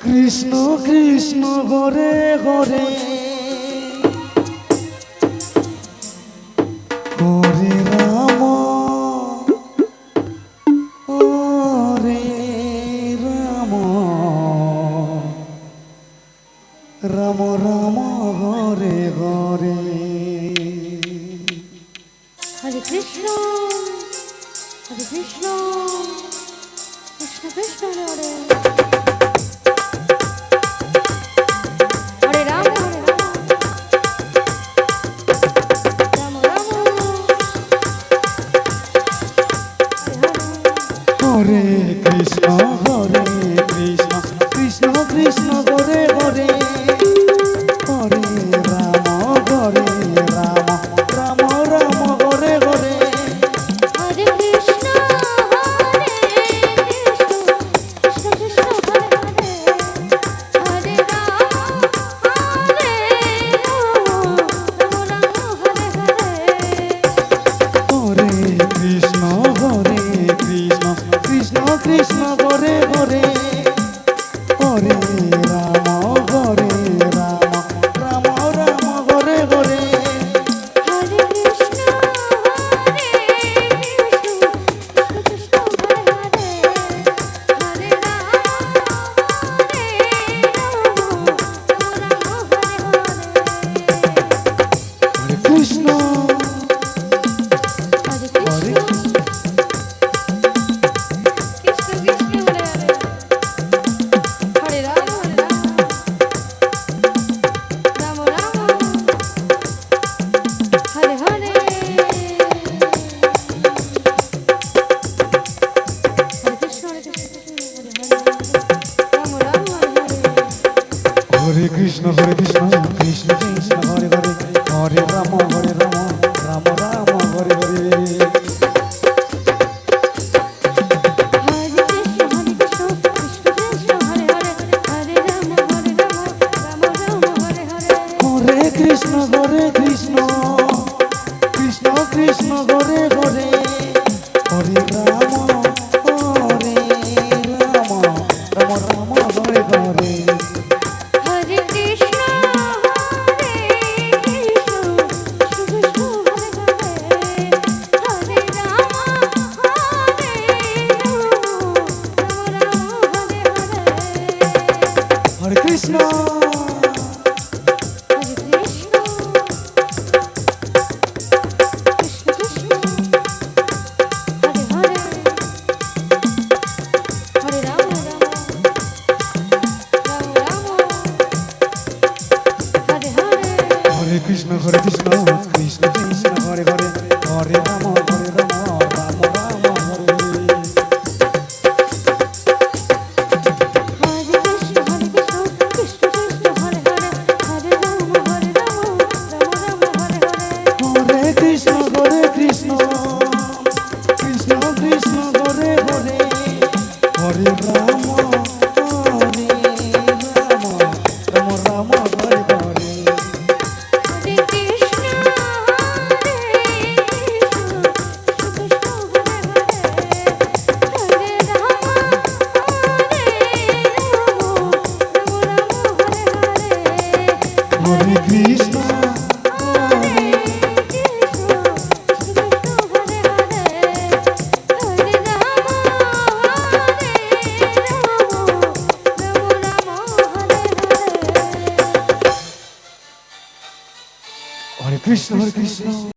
কৃষ্ণ কৃষ্ণ ঘরে ঘরে হরে রাম হরে রাম রাম রাম হরে হরে হরে কৃষ্ণ কৃষ্ণ কৃষ্ণ হরে হরে রাম রাম রাম হরে কৃষ্ণ কৃষ্ণ কৃষ্ণ ঘরে ঘরে হরে রাম রাম রাম ঘরে ঘরে হরে কৃষ্ণ কৃষ্ণ হরে হরে রাম হরে কৃষ্ণ কৃষ্ণ কৃষ্ণ ঘরে ঘরে হরে রাম রাম রাম ঘরে ঘরে হরে কৃষ্ণ কৃষ্ণ হরে হরে হরে কৃষ্ণ হরে কৃষ্ণ কৃষ্ণ কৃষ্ণ হরে হরে হরে রাম রাম রাম হরে হরে হরে কৃষ্ণ কৃষ্ণ কৃষ্ণ ঘরে ঘরে হরে রাম রাম রাম ঘরে ঘরে হরে কৃষ্ণ হরে রাম হরে কৃষ্ণ হরে কৃষ্ণ কৃষ্ণ কৃষ্ণ হরে হরে হরে রাম রাম রাম হরে হরে হরে কৃষ্ণ কৃষ্ণ কৃষ্ণ ঘরে ঘরে হরে রাম রাম রাম ঘরে ঘরে হরে কৃষ্ণ হরে কৃষ্ণ